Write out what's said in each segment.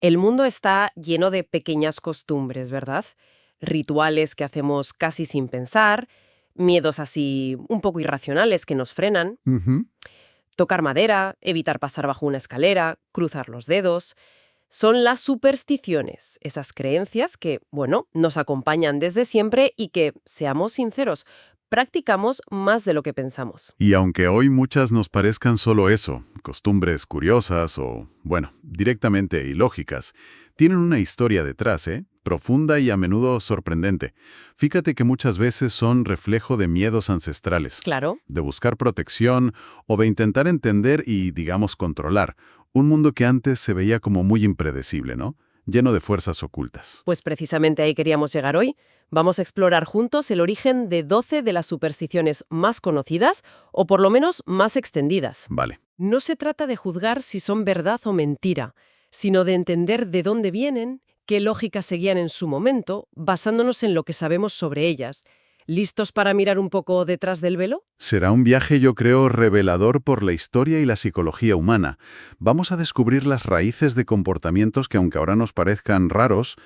El mundo está lleno de pequeñas costumbres, ¿verdad? Rituales que hacemos casi sin pensar, miedos así un poco irracionales que nos frenan, Ujú. tocar madera, evitar pasar bajo una escalera, cruzar los dedos. Son las supersticiones, esas creencias que, bueno, nos acompañan desde siempre y que, seamos sinceros, practicamos más de lo que pensamos. Y aunque hoy muchas nos parezcan solo eso, costumbres curiosas o, bueno, directamente ilógicas, tienen una historia detrás, ¿eh? Profunda y a menudo sorprendente. Fíjate que muchas veces son reflejo de miedos ancestrales, Claro. de buscar protección o de intentar entender y, digamos, controlar un mundo que antes se veía como muy impredecible, ¿no? Lleno de fuerzas ocultas. Pues precisamente ahí queríamos llegar hoy. Vamos a explorar juntos el origen de 12 de las supersticiones más conocidas, o por lo menos más extendidas. Vale. No se trata de juzgar si son verdad o mentira, sino de entender de dónde vienen, qué lógica seguían en su momento, basándonos en lo que sabemos sobre ellas. ¿Listos para mirar un poco detrás del velo? Será un viaje, yo creo, revelador por la historia y la psicología humana. Vamos a descubrir las raíces de comportamientos que, aunque ahora nos parezcan raros,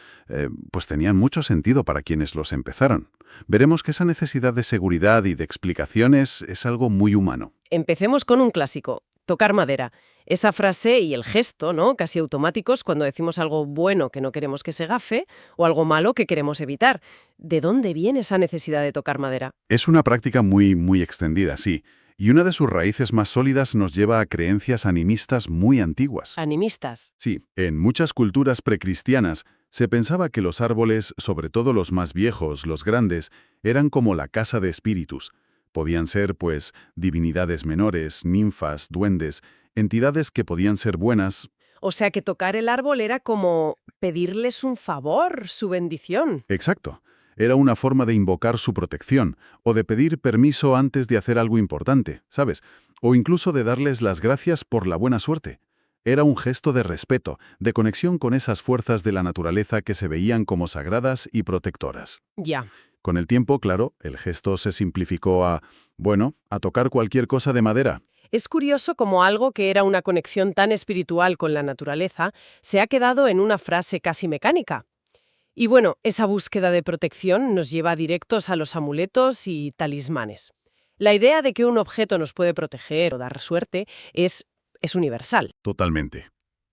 pues tenían mucho sentido para quienes los empezaron. Veremos que esa necesidad de seguridad y de explicaciones es algo muy humano. Empecemos con un clásico, tocar madera. Esa frase y el gesto, ¿no? Casi automáticos cuando decimos algo bueno que no queremos que se gafe o algo malo que queremos evitar. ¿De dónde viene esa necesidad de tocar madera? Es una práctica muy extendida, sí, y una de sus raíces más sólidas nos lleva a creencias animistas muy antiguas. Animistas. Sí, en muchas culturas precristianas se pensaba que los árboles, sobre todo los más viejos, los grandes, eran como la casa de espíritus. Podían ser, pues, divinidades menores, ninfas, duendes, entidades que podían ser buenas. O sea que tocar el árbol era como pedirles un favor, su bendición. Exacto. Era una forma de invocar su protección, o de pedir permiso antes de hacer algo importante, ¿sabes? O incluso de darles las gracias por la buena suerte. Era un gesto de respeto, de conexión con esas fuerzas de la naturaleza que se veían como sagradas y protectoras. Ya. Con el tiempo, claro, el gesto se simplificó a, bueno, a tocar cualquier cosa de madera. Es curioso cómo algo que era una conexión tan espiritual con la naturaleza se ha quedado en una frase casi mecánica. Y bueno, esa búsqueda de protección nos lleva directos a los amuletos y talismanes. La idea de que un objeto nos puede proteger o dar suerte es universal. Totalmente.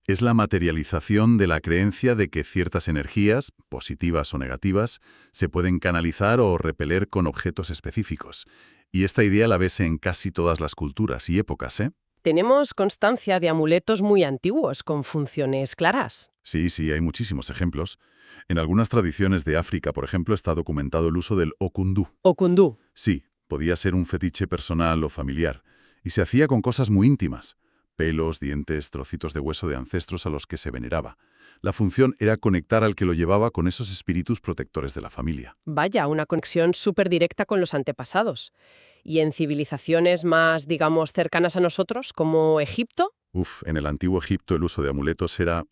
Es la materialización de la creencia de que ciertas energías, positivas o negativas, se pueden canalizar o repeler con objetos específicos. Y esta idea la ves en casi todas las culturas y épocas, ¿eh? Tenemos constancia de amuletos muy antiguos con funciones claras. Sí, hay muchísimos ejemplos. En algunas tradiciones de África, por ejemplo, está documentado el uso del okundú. Okundú. Sí, podía ser un fetiche personal o familiar, y se hacía con cosas muy íntimas. Pelos, dientes, trocitos de hueso de ancestros a los que se veneraba. La función era conectar al que lo llevaba con esos espíritus protectores de la familia. Vaya, una conexión súper directa con los antepasados. Y en civilizaciones más, digamos, cercanas a nosotros, como Egipto. En el antiguo Egipto el uso de amuletos era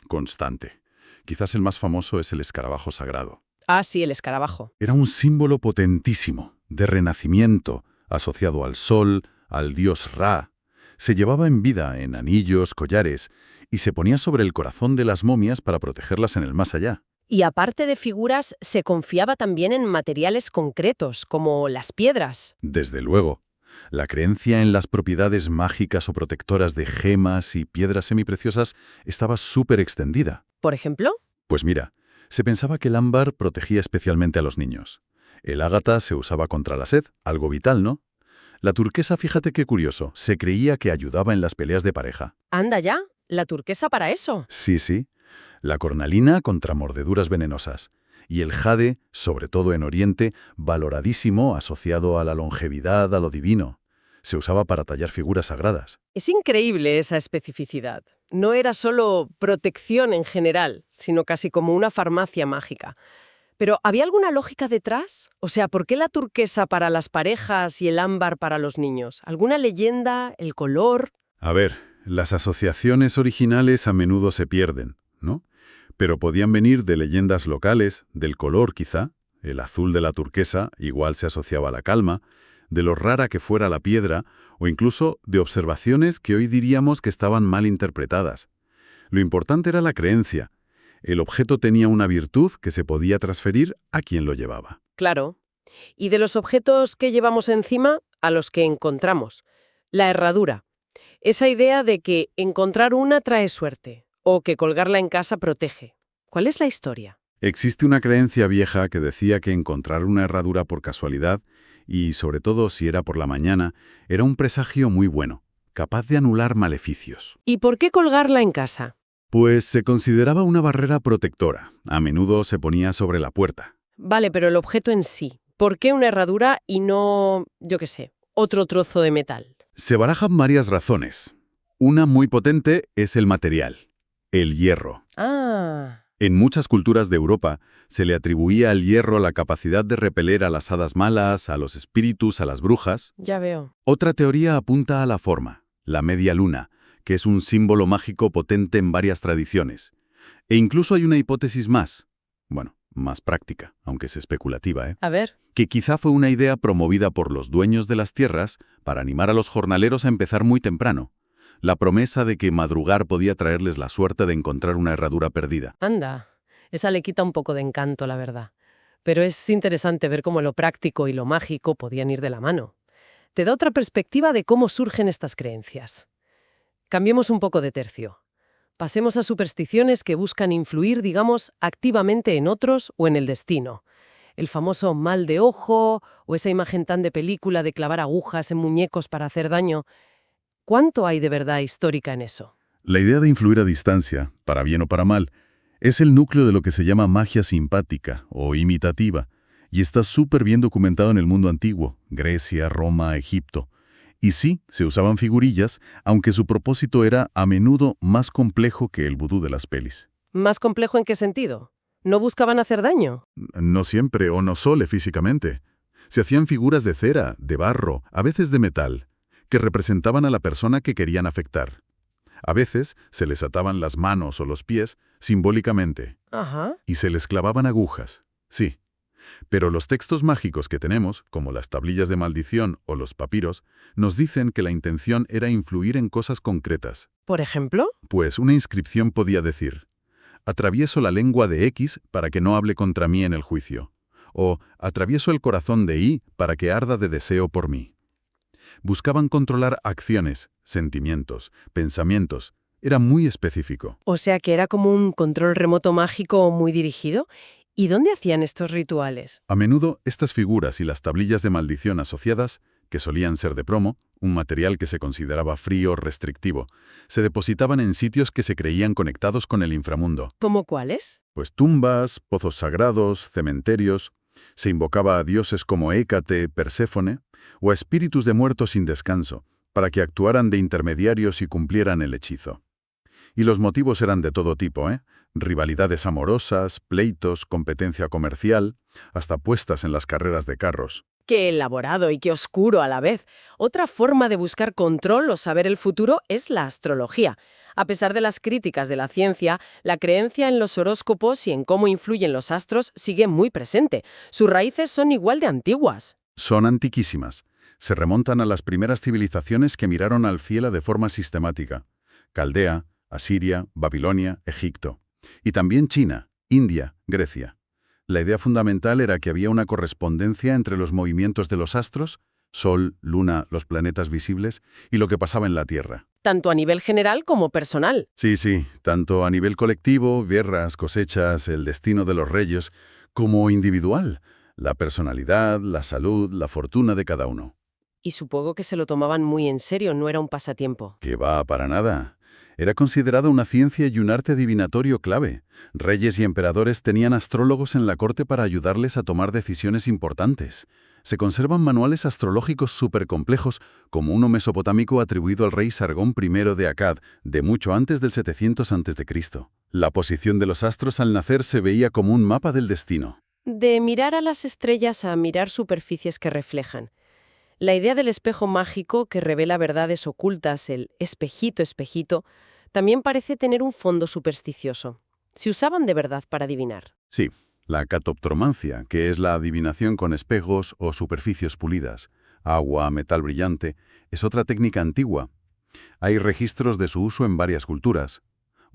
constante. Quizás el más famoso es el escarabajo sagrado. Ah, sí, el escarabajo. Era un símbolo potentísimo, de renacimiento, asociado al sol, al dios Ra. Se llevaba en vida en anillos, collares, y se ponía sobre el corazón de las momias para protegerlas en el más allá. Y aparte de figuras, se confiaba también en materiales concretos, como las piedras. Desde luego, la creencia en las propiedades mágicas o protectoras de gemas y piedras semipreciosas estaba súper extendida. Por ejemplo, Pues mira, se pensaba que el ámbar protegía especialmente a los niños. El ágata se usaba contra la sed, algo vital, ¿no? La turquesa, fíjate qué curioso, se creía que ayudaba en las peleas de pareja. anda ya, la turquesa para eso. Sí. La cornalina contra mordeduras venenosas. Y el jade, sobre todo en Oriente, valoradísimo, asociado a la longevidad, a lo divino. Se usaba para tallar figuras sagradas. Es increíble esa especificidad. No era solo protección en general, sino casi como una farmacia mágica. Pero, ¿había alguna lógica detrás? O sea, ¿por qué la turquesa para las parejas y el ámbar para los niños? ¿Alguna leyenda? ¿El color? A ver, las asociaciones originales a menudo se pierden, ¿no? Pero podían venir de leyendas locales, del color quizá. El azul de la turquesa igual se asociaba a la calma, de lo rara que fuera la piedra, o incluso de observaciones que hoy diríamos que estaban mal interpretadas. Lo importante era la creencia. El objeto tenía una virtud que se podía transferir a quien lo llevaba. Claro. Y de los objetos que llevamos encima a los que encontramos. La herradura. Esa idea de que encontrar una trae suerte o que colgarla en casa protege. ¿Cuál es la historia? Existe una creencia vieja que decía que encontrar una herradura por casualidad, y sobre todo si era por la mañana, era un presagio muy bueno, capaz de anular maleficios. ¿Y por qué colgarla en casa? Pues se consideraba una barrera protectora. A menudo se ponía sobre la puerta. Vale, pero el objeto en sí. ¿Por qué una herradura y no, yo qué sé, otro trozo de metal? Se barajan varias razones. Una muy potente es el material, el hierro. Ah, En muchas culturas de Europa se le atribuía al hierro la capacidad de repeler a las hadas malas, a los espíritus, a las brujas. ya veo. Otra teoría apunta a la forma, la media luna, que es un símbolo mágico potente en varias tradiciones. E incluso hay una hipótesis más, bueno, más práctica, aunque es especulativa, A ver. que quizá fue una idea promovida por los dueños de las tierras para animar a los jornaleros a empezar muy temprano. La promesa de que madrugar podía traerles la suerte de encontrar una herradura perdida. Anda, esa le quita un poco de encanto, la verdad. Pero es interesante ver cómo lo práctico y lo mágico podían ir de la mano. Te da otra perspectiva de cómo surgen estas creencias. Cambiemos un poco de tercio. Pasemos a supersticiones que buscan influir, digamos, activamente en otros o en el destino. El famoso mal de ojo o esa imagen tan de película de clavar agujas en muñecos para hacer daño. ¿Cuánto hay de verdad histórica en eso? La idea de influir a distancia, para bien o para mal, es el núcleo de lo que se llama magia simpática o imitativa, y está súper bien documentado en el mundo antiguo, Grecia, Roma, Egipto. Y sí, se usaban figurillas, aunque su propósito era a menudo más complejo que el vudú de las pelis. ¿Más complejo en qué sentido? ¿No buscaban hacer daño? No siempre o no solo físicamente. Se hacían figuras de cera, de barro, a veces de metal, que representaban a la persona que querían afectar. A veces se les ataban las manos o los pies simbólicamente Ajá. y se les clavaban agujas. Sí. Pero los textos mágicos que tenemos, como las tablillas de maldición o los papiros, nos dicen que la intención era influir en cosas concretas. ¿Por ejemplo? Pues una inscripción podía decir: atravieso la lengua de X para que no hable contra mí en el juicio. O atravieso el corazón de Y para que arda de deseo por mí. Buscaban controlar acciones, sentimientos, pensamientos. Era muy específico. O sea que era como un control remoto mágico muy dirigido. ¿Y dónde hacían estos rituales? A menudo, estas figuras y las tablillas de maldición asociadas, que solían ser de plomo, un material que se consideraba frío, restrictivo, se depositaban en sitios que se creían conectados con el inframundo. ¿Cómo cuáles? Pues tumbas, pozos sagrados, cementerios. Se invocaba a dioses como Hécate, Perséfone, o a espíritus de muertos sin descanso, para que actuaran de intermediarios y cumplieran el hechizo. Y los motivos eran de todo tipo, rivalidades amorosas, pleitos, competencia comercial, hasta puestas en las carreras de carros. Qué elaborado y qué oscuro a la vez. Otra forma de buscar control o saber el futuro es la astrología. A pesar de las críticas de la ciencia, la creencia en los horóscopos y en cómo influyen los astros sigue muy presente. Sus raíces son igual de antiguas. Son antiquísimas. Se remontan a las primeras civilizaciones que miraron al cielo de forma sistemática. Caldea, Asiria, Babilonia, Egipto. Y también China, India, Grecia. La idea fundamental era que había una correspondencia entre los movimientos de los astros, Sol, Luna, los planetas visibles, y lo que pasaba en la Tierra. Tanto a nivel general como personal. Sí, tanto a nivel colectivo, guerras, cosechas, el destino de los reyes, como individual, la personalidad, la salud, la fortuna de cada uno. Y supongo que se lo tomaban muy en serio, no era un pasatiempo. Que va para nada. Era considerada una ciencia y un arte adivinatorio clave. Reyes y emperadores tenían astrólogos en la corte para ayudarles a tomar decisiones importantes. Se conservan manuales astrológicos supercomplejos, como uno mesopotámico atribuido al rey Sargón I de Akkad, de mucho antes del 700 a.C. La posición de los astros al nacer se veía como un mapa del destino. De mirar a las estrellas a mirar superficies que reflejan. La idea del espejo mágico que revela verdades ocultas, el espejito, espejito, también parece tener un fondo supersticioso. Se usaban de verdad para adivinar. Sí, la catoptromancia, que es la adivinación con espejos o superficies pulidas, agua, metal brillante, es otra técnica antigua. Hay registros de su uso en varias culturas.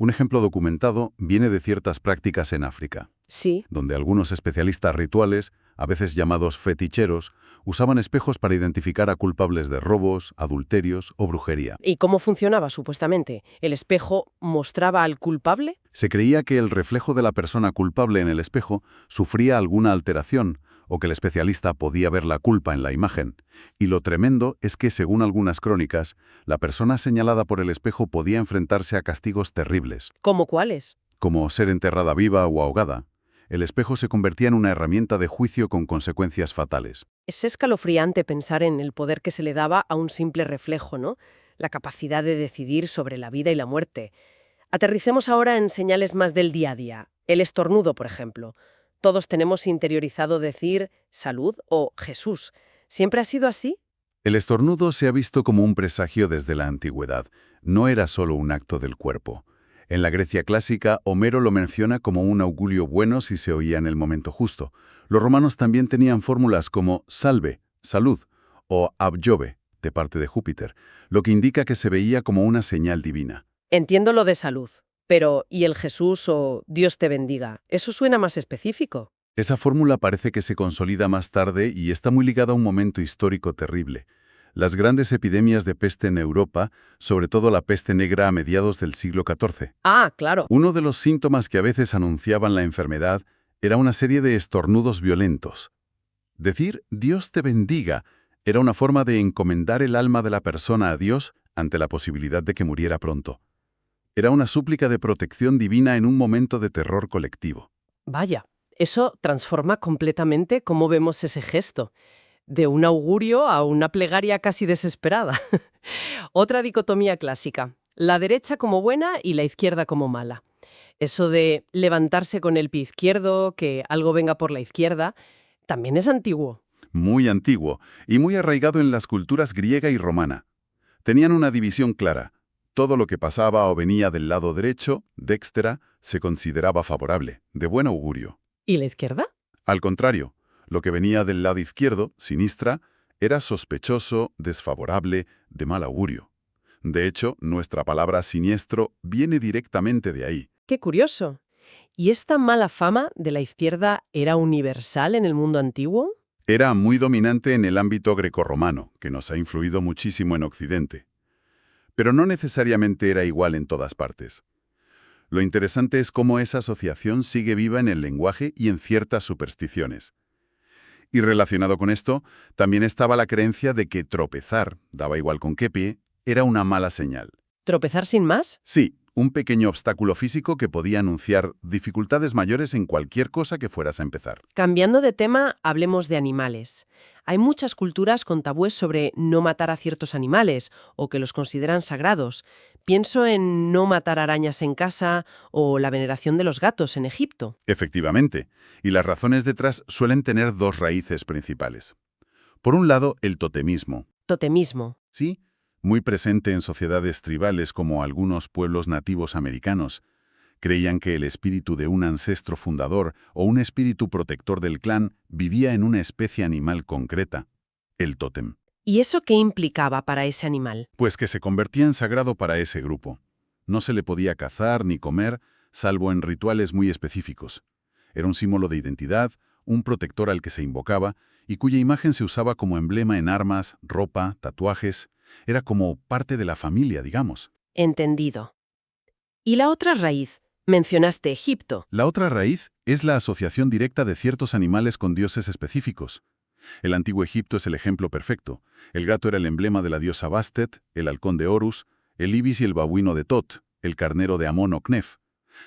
Un ejemplo documentado viene de ciertas prácticas en África, Sí. donde algunos especialistas rituales, a veces llamados feticheros, usaban espejos para identificar a culpables de robos, adulterios o brujería. ¿Y cómo funcionaba supuestamente? ¿El espejo mostraba al culpable? Se creía que el reflejo de la persona culpable en el espejo sufría alguna alteración o que el especialista podía ver la culpa en la imagen. Y lo tremendo es que, según algunas crónicas, la persona señalada por el espejo podía enfrentarse a castigos terribles, ¿Cómo cuáles? como ser enterrada viva o ahogada. El espejo se convertía en una herramienta de juicio con consecuencias fatales. Es escalofriante pensar en el poder que se le daba a un simple reflejo, ¿no? La capacidad de decidir sobre la vida y la muerte. Aterricemos ahora en señales más del día a día. El estornudo, por ejemplo. Todos tenemos interiorizado decir salud o Jesús. ¿Siempre ha sido así? El estornudo se ha visto como un presagio desde la antigüedad. No era solo un acto del cuerpo. En la Grecia clásica, Homero lo menciona como un augurio bueno si se oía en el momento justo. Los romanos también tenían fórmulas como salve, salud, o ab Jove, de parte de Júpiter, lo que indica que se veía como una señal divina. Entiendo lo de salud, pero ¿y el Jesús o Dios te bendiga? Eso suena más específico. Esa fórmula parece que se consolida más tarde y está muy ligada a un momento histórico terrible. Las grandes epidemias de peste en Europa, sobre todo la peste negra a mediados del siglo XIV. Ah, claro. Uno de los síntomas que a veces anunciaban la enfermedad era una serie de estornudos violentos. Decir «Dios te bendiga» era una forma de encomendar el alma de la persona a Dios ante la posibilidad de que muriera pronto. Era una súplica de protección divina en un momento de terror colectivo. Vaya, eso transforma completamente cómo vemos ese gesto. De un augurio a una plegaria casi desesperada. Otra dicotomía clásica, la derecha como buena y la izquierda como mala. Eso de levantarse con el pie izquierdo, que algo venga por la izquierda, también es antiguo. Muy antiguo y muy arraigado en las culturas griega y romana. Tenían una división clara. Todo lo que pasaba o venía del lado derecho, dextra, se consideraba favorable, de buen augurio. ¿Y la izquierda? Al contrario, lo que venía del lado izquierdo, sinistra, era sospechoso, desfavorable, de mal augurio. De hecho, nuestra palabra siniestro viene directamente de ahí. Qué curioso. ¿Y esta mala fama de la izquierda era universal en el mundo antiguo? Era muy dominante en el ámbito grecorromano, que nos ha influido muchísimo en Occidente. Pero no necesariamente era igual en todas partes. Lo interesante es cómo esa asociación sigue viva en el lenguaje y en ciertas supersticiones. Y relacionado con esto, también estaba la creencia de que tropezar, daba igual con qué pie, era una mala señal. ¿Tropezar sin más? Sí, un pequeño obstáculo físico que podía anunciar dificultades mayores en cualquier cosa que fueras a empezar. Cambiando de tema, hablemos de animales. Hay muchas culturas con tabúes sobre no matar a ciertos animales o que los consideran sagrados. Pienso en no matar arañas en casa o la veneración de los gatos en Egipto. Efectivamente, y las razones detrás suelen tener dos raíces principales. Por un lado, el totemismo. Totemismo. Sí, muy presente en sociedades tribales como algunos pueblos nativos americanos. Creían que el espíritu de un ancestro fundador o un espíritu protector del clan vivía en una especie animal concreta, el tótem. ¿Y eso qué implicaba para ese animal? Pues que se convertía en sagrado para ese grupo. No se le podía cazar ni comer, salvo en rituales muy específicos. Era un símbolo de identidad, un protector al que se invocaba y cuya imagen se usaba como emblema en armas, ropa, tatuajes. Era como parte de la familia, digamos. Entendido. ¿Y la otra raíz? Mencionaste Egipto. La otra raíz es la asociación directa de ciertos animales con dioses específicos. El antiguo Egipto es el ejemplo perfecto. El gato era el emblema de la diosa Bastet, el halcón de Horus, el ibis y el babuino de Tot, el carnero de Amón o Knef.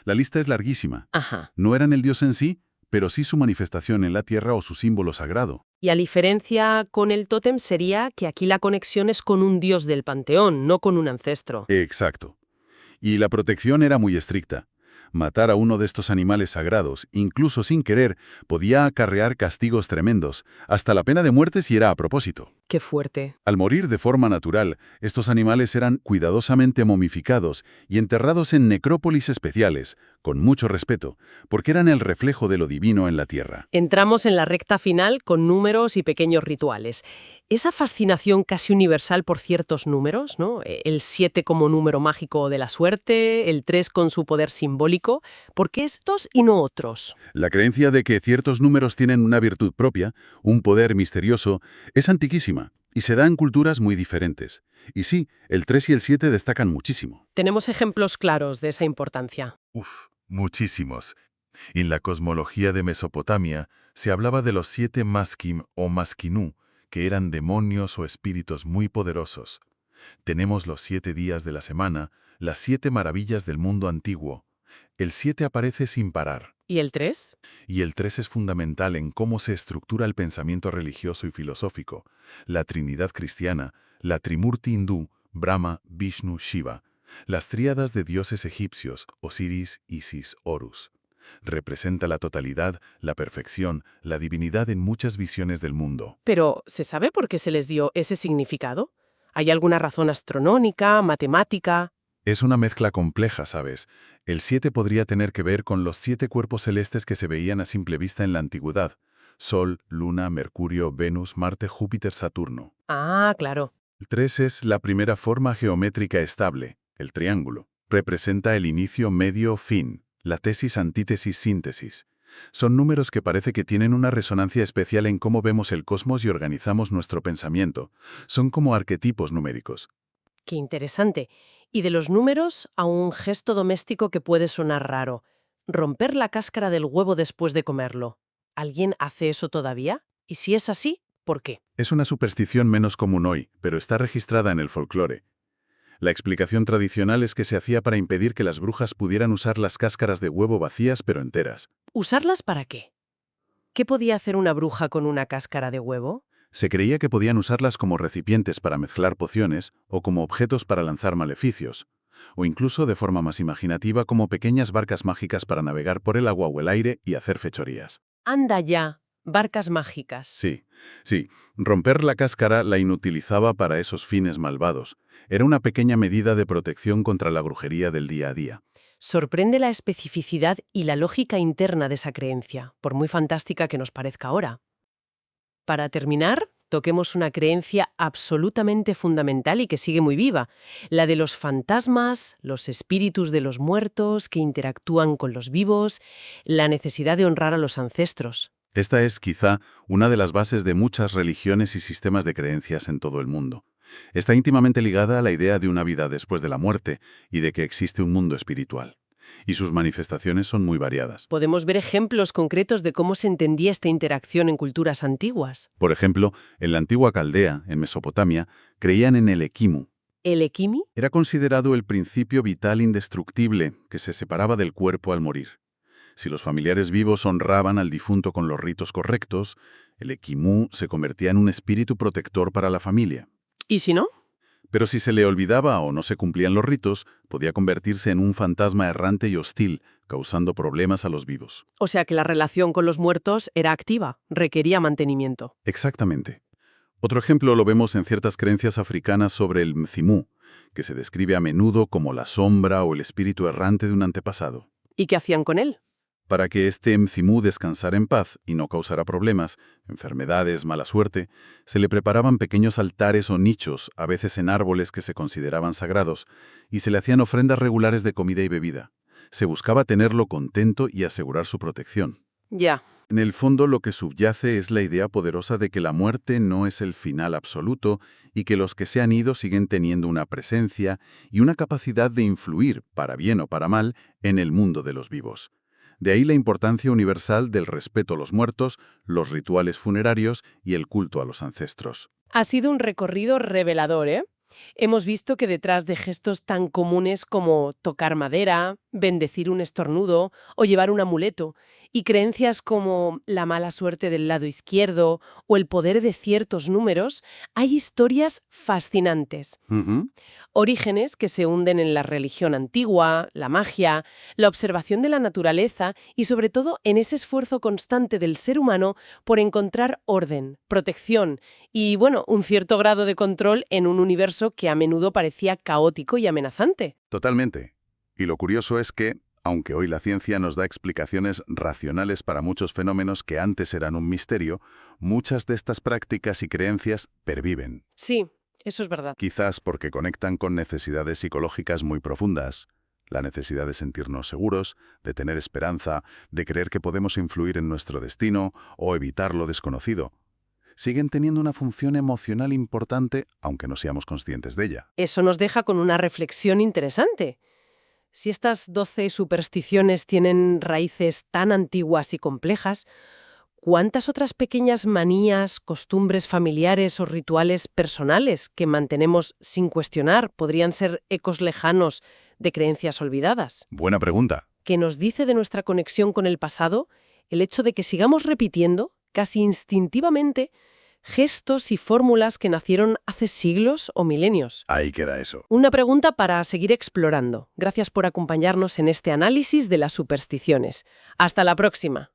La lista es larguísima. Ajá. No eran el dios en sí, pero sí su manifestación en la tierra o su símbolo sagrado. Y a diferencia con el tótem sería que aquí la conexión es con un dios del panteón, no con un ancestro. Exacto. Y la protección era muy estricta. Matar a uno de estos animales sagrados, incluso sin querer, podía acarrear castigos tremendos, hasta la pena de muerte si era a propósito. Qué fuerte. Al morir de forma natural, estos animales eran cuidadosamente momificados y enterrados en necrópolis especiales, con mucho respeto, porque eran el reflejo de lo divino en la tierra. Entramos en la recta final con números y pequeños rituales. Esa fascinación casi universal por ciertos números, ¿no? El 7 como número mágico de la suerte, el 3 con su poder simbólico, ¿por qué estos y no otros? La creencia de que ciertos números tienen una virtud propia, un poder misterioso, es antiquísima y se da en culturas muy diferentes. Y sí, el 3 y el 7 destacan muchísimo. Tenemos ejemplos claros de esa importancia. Muchísimos. En la cosmología de Mesopotamia se hablaba de los 7 Maskim o Maskinú, que eran demonios o espíritus muy poderosos. Tenemos los 7 días de la semana, las 7 maravillas del mundo antiguo. El 7 aparece sin parar. ¿Y el 3? Y el 3 es fundamental en cómo se estructura el pensamiento religioso y filosófico, la Trinidad cristiana, la Trimurti hindú, Brahma, Vishnu, Shiva, las tríadas de dioses egipcios, Osiris, Isis, Horus. Representa la totalidad, la perfección, la divinidad en muchas visiones del mundo. Pero, ¿se sabe por qué se les dio ese significado? ¿Hay alguna razón astronómica, matemática? Es una mezcla compleja, ¿sabes? El 7 podría tener que ver con los 7 cuerpos celestes que se veían a simple vista en la antigüedad: Sol, Luna, Mercurio, Venus, Marte, Júpiter, Saturno. Ah, claro. El 3 es la primera forma geométrica estable, el triángulo. Representa el inicio, medio, fin, la tesis, antítesis, síntesis. Son números que parece que tienen una resonancia especial en cómo vemos el cosmos y organizamos nuestro pensamiento. Son como arquetipos numéricos. Qué interesante. Y de los números a un gesto doméstico que puede sonar raro. Romper la cáscara del huevo después de comerlo. ¿Alguien hace eso todavía? Y si es así, ¿por qué? Es una superstición menos común hoy, pero está registrada en el folclore. La explicación tradicional es que se hacía para impedir que las brujas pudieran usar las cáscaras de huevo vacías pero enteras. ¿Usarlas para qué? ¿Qué podía hacer una bruja con una cáscara de huevo? Se creía que podían usarlas como recipientes para mezclar pociones o como objetos para lanzar maleficios, o incluso de forma más imaginativa como pequeñas barcas mágicas para navegar por el agua o el aire y hacer fechorías. Anda ya, barcas mágicas. Sí. Romper la cáscara la inutilizaba para esos fines malvados. Era una pequeña medida de protección contra la brujería del día a día. Sorprende la especificidad y la lógica interna de esa creencia, por muy fantástica que nos parezca ahora. Para terminar, toquemos una creencia absolutamente fundamental y que sigue muy viva, la de los fantasmas, los espíritus de los muertos que interactúan con los vivos, la necesidad de honrar a los ancestros. Esta es, quizá, una de las bases de muchas religiones y sistemas de creencias en todo el mundo. Está íntimamente ligada a la idea de una vida después de la muerte y de que existe un mundo espiritual. Y sus manifestaciones son muy variadas. Podemos ver ejemplos concretos de cómo se entendía esta interacción en culturas antiguas. Por ejemplo, en la antigua Caldea, en Mesopotamia, creían en el Ekimu. ¿El Ekimi? Era considerado el principio vital indestructible que se separaba del cuerpo al morir. Si los familiares vivos honraban al difunto con los ritos correctos, el Ekimu se convertía en un espíritu protector para la familia. ¿Y si no? Pero si se le olvidaba o no se cumplían los ritos, podía convertirse en un fantasma errante y hostil, causando problemas a los vivos. O sea que la relación con los muertos era activa, requería mantenimiento. Exactamente. Otro ejemplo lo vemos en ciertas creencias africanas sobre el Mzimu, que se describe a menudo como la sombra o el espíritu errante de un antepasado. ¿Y qué hacían con él? Para que este Mzimu descansara en paz y no causara problemas, enfermedades, mala suerte, se le preparaban pequeños altares o nichos, a veces en árboles que se consideraban sagrados, y se le hacían ofrendas regulares de comida y bebida. Se buscaba tenerlo contento y asegurar su protección. Ya. En el fondo, lo que subyace es la idea poderosa de que la muerte no es el final absoluto y que los que se han ido siguen teniendo una presencia y una capacidad de influir, para bien o para mal, en el mundo de los vivos. De ahí la importancia universal del respeto a los muertos, los rituales funerarios y el culto a los ancestros. Ha sido un recorrido revelador, ¿eh? Hemos visto que detrás de gestos tan comunes como tocar madera, bendecir un estornudo o llevar un amuleto, y creencias como la mala suerte del lado izquierdo o el poder de ciertos números, hay historias fascinantes. Ujú. Orígenes que se hunden en la religión antigua, la magia, la observación de la naturaleza y sobre todo en ese esfuerzo constante del ser humano por encontrar orden, protección y, bueno, un cierto grado de control en un universo que a menudo parecía caótico y amenazante. Totalmente. Y lo curioso es que, aunque hoy la ciencia nos da explicaciones racionales para muchos fenómenos que antes eran un misterio, muchas de estas prácticas y creencias perviven. Sí, eso es verdad. Quizás porque conectan con necesidades psicológicas muy profundas. La necesidad de sentirnos seguros, de tener esperanza, de creer que podemos influir en nuestro destino o evitar lo desconocido. Siguen teniendo una función emocional importante, aunque no seamos conscientes de ella. Eso nos deja con una reflexión interesante. Si estas 12 supersticiones tienen raíces tan antiguas y complejas, ¿cuántas otras pequeñas manías, costumbres familiares o rituales personales que mantenemos sin cuestionar podrían ser ecos lejanos de creencias olvidadas? Buena pregunta. ¿Qué nos dice de nuestra conexión con el pasado el hecho de que sigamos repitiendo, casi instintivamente, gestos y fórmulas que nacieron hace siglos o milenios? Ahí queda eso. Una pregunta para seguir explorando. Gracias por acompañarnos en este análisis de las supersticiones. Hasta la próxima.